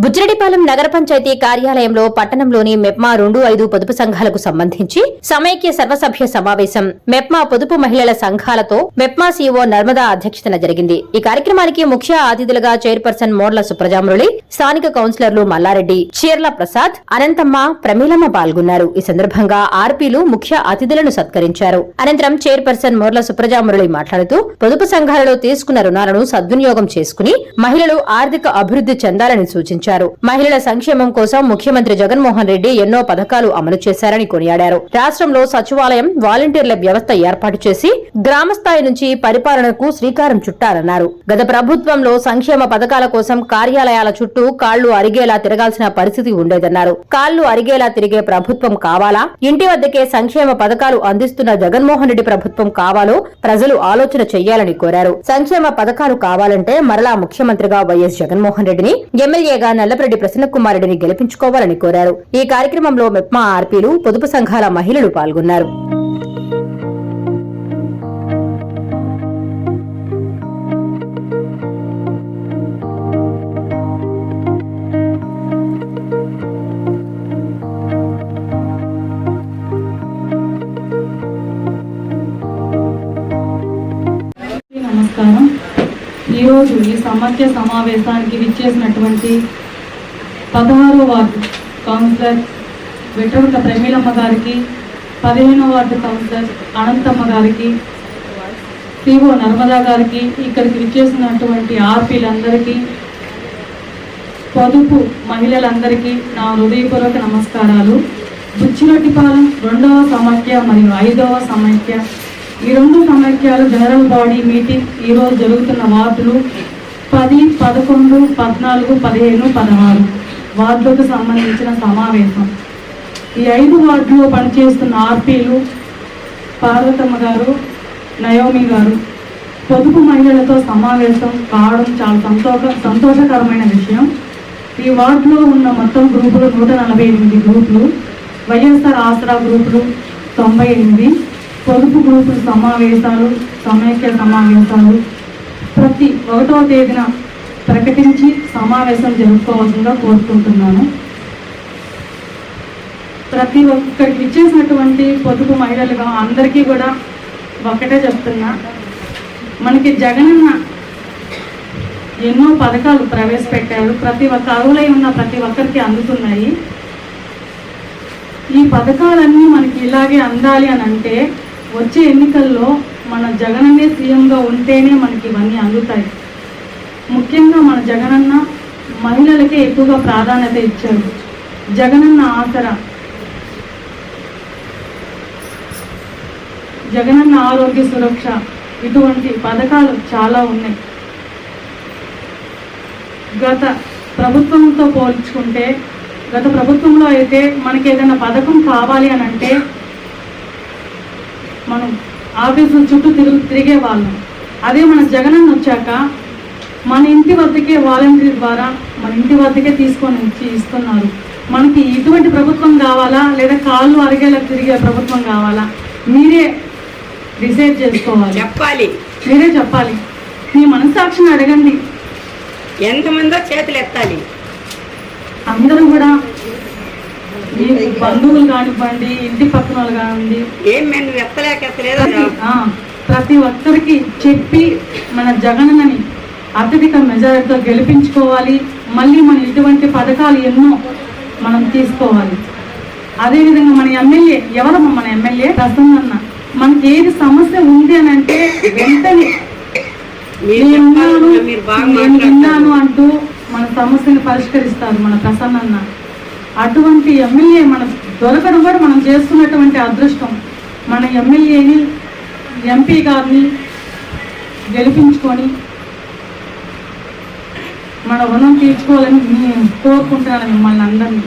బుజ్జిరెడ్డిపాలెం నగర పంచాయతీ కార్యాలయంలో పట్టణంలోని మెప్మా 2-5 పొదుపు సంఘాలకు సంబంధించి సమైక్య సర్వసభ్య సమావేశం మెప్మా పొదుపు మహిళల సంఘాలతో మెప్మా సీఓ నర్మదా అధ్యక్షతన జరిగింది. ఈ కార్యక్రమానికి ముఖ్య అతిథులుగా చైర్పర్సన్ మోర్ల సుప్రజామురళి, స్థానిక కౌన్సిలర్లు మల్లారెడ్డి, చీర్ల ప్రసాద్, అనంతమ్మ, ప్రమీలమ్మ పాల్గొన్నారు. ఈ సందర్భంగా ఆర్పీలు ముఖ్య అతిథులను సత్కరించారు. అనంతరం చైర్పర్సన్ మోర్ల సుప్రజామురళి మాట్లాడుతూ పొదుపు సంఘాలలో తీసుకున్న రుణాలను సద్వినియోగం చేసుకుని మహిళలు ఆర్థిక అభివృద్ధి చెందాలని సూచించారు. మహిళల సంక్షేమం కోసం ముఖ్యమంత్రి జగన్మోహన్ రెడ్డి ఎన్నో పథకాలు అమలు చేశారని కొనియాడారు. రాష్ట్రంలో సచివాలయం, వాలంటీర్ల వ్యవస్థ ఏర్పాటు చేసి గ్రామ స్థాయి నుంచి పరిపాలనకు శ్రీకారం చుట్టారన్నారు. గత ప్రభుత్వంలో సంక్షేమ పథకాల కోసం కార్యాలయాల చుట్టూ కాళ్లు అరిగేలా తిరగాల్సిన పరిస్థితి ఉండేదన్నారు. కాళ్లు అరిగేలా తిరిగే ప్రభుత్వం కావాలా, ఇంటి వద్దకే సంక్షేమ పథకాలు అందిస్తున్న జగన్మోహన్ రెడ్డి ప్రభుత్వం కావాలో ప్రజలు ఆలోచన చెయ్యాలని కోరారు. సంక్షేమ పథకాలు కావాలంటే మరలా ముఖ్యమంత్రిగా వైఎస్ జగన్మోహన్ రెడ్డిని, ఎమ్మెల్యేగా నల్లపరెడ్డి ప్రసన్నకుమార్ రెడ్డిని గెలిపించుకోవాలని కోరారు. ఈ కార్యక్రమంలో మెప్మా ఆర్పీలు, పొదుపు సంఘాల మహిళలు పాల్గొన్నారు. నమస్కారం. ఈరోజు ఈ సమైక్య సమావేశానికి విచ్చేసినటువంటి 16వ వార్డు కౌన్సిలర్ వెట్రవక ప్రమీలమ్మ గారికి, 15వ వార్డు కౌన్సిలర్ అనంతమ్మ గారికి, సిఓ నర్మదా గారికి, ఇక్కడికి విచ్చేసినటువంటి ఆర్పీలందరికీ, పొదుపు మహిళలందరికీ నా హృదయపూర్వక నమస్కారాలు. బుచ్చిరెడ్డిపాలెం 2వ సమైక్య మరియు 5వ సమైక్య, ఈ 2 సమైక్యాలు జనరల్ బాడీ మీటింగ్ ఈరోజు జరుగుతున్న వార్డులు 10, 11, 14, 15, 16 వార్డులకు సంబంధించిన సమావేశం. ఈ 5 వార్డులో పనిచేస్తున్న ఆర్పీలు పార్వతమ్మ గారు, నయోమి గారు పొదుపు మహిళలతో సమావేశం కావడం చాలా సంతోషకరమైన విషయం. ఈ వార్డులో ఉన్న మొత్తం గ్రూపులు 148 గ్రూపులు, వైఎస్ఆర్ ఆసరా గ్రూపులు 98, పొదుపు గ్రూపుల సమావేశాలు, సమైక్య సమావేశాలు ప్రతి 1వ తేదీన ప్రకటించి సమావేశం జరుపుకోవాల్సిందిగా కోరుకుంటున్నాను. ప్రతి ఒక్కరికి ఇచ్చేసినటువంటి పొదుపు మహిళలుగా అందరికీ కూడా ఒకటే చెప్తున్నా, మనకి జగనన్న ఎన్నో పథకాలు ప్రవేశపెట్టారు. ప్రతి ఒక్క అర్హులై ఉన్న ప్రతి ఒక్కరికి అందుతున్నాయి. ఈ పథకాలన్నీ మనకి ఇలాగే అందాలి అని అంటే వచ్చే ఎన్నికల్లో మన జగనన్నే సీఎంగా ఉంటేనే మనకి ఇవన్నీ అందుతాయి. ముఖ్యంగా మన జగనన్న మహిళలకే ఎక్కువగా ప్రాధాన్యత ఇచ్చారు. జగనన్న ఆసరా, జగనన్న ఆరోగ్య సురక్ష, ఇటువంటి పథకాలు చాలా ఉన్నాయి. గత ప్రభుత్వంతో పోల్చుకుంటే, గత ప్రభుత్వంలో అయితే మనకి ఏదైనా పథకం కావాలి అని అంటే మనం ఆఫీసుల చుట్టూ తిరిగే వాళ్ళం. అదే మన జగనన్న వచ్చాక మన ఇంటి వద్దకే వాలంటీర్ ద్వారా మన ఇంటి వద్దకే తీసుకొని ఇస్తున్నారు. మనకి ఇటువంటి ప్రభుత్వం కావాలా లేదా కాళ్ళు అరిగేలా తిరిగే ప్రభుత్వం కావాలా మీరే డిసైడ్ చేసుకోవాలి. మీరే చెప్పాలి. మీ మనస్సాక్షిని అడగండి. ఎంతమందో చేతులు ఎత్తాలి. అందరూ కూడా మీ బంధువులు కానివ్వండి, ఇంటి పక్కన వాళ్ళు కానివ్వండి, ప్రతి ఒక్కరికి చెప్పి మన జగనన్నని అత్యధిక మెజారిటీతో గెలిపించుకోవాలి. మళ్ళీ మన ఇటువంటి పథకాలు ఎన్నో మనం తీసుకోవాలి. అదేవిధంగా మన ఎమ్మెల్యే ఎవరమ్మా? మన ఎమ్మెల్యే ప్రసన్న. మనకి ఏది సమస్య ఉంది అని అంటే వెంటనే నేను విన్నాను అంటూ మన సమస్యను పరిష్కరిస్తారు మన ప్రసన్న. అటువంటి ఎమ్మెల్యే మన దొరకడం కూడా మనం చేస్తున్నటువంటి అదృష్టం. మన ఎమ్మెల్యేని, ఎంపీ గారిని గెలిపించుకొని మన రుణం తీర్చుకోవాలని కోరుకుంటున్నాను మిమ్మల్ని అందరినీ.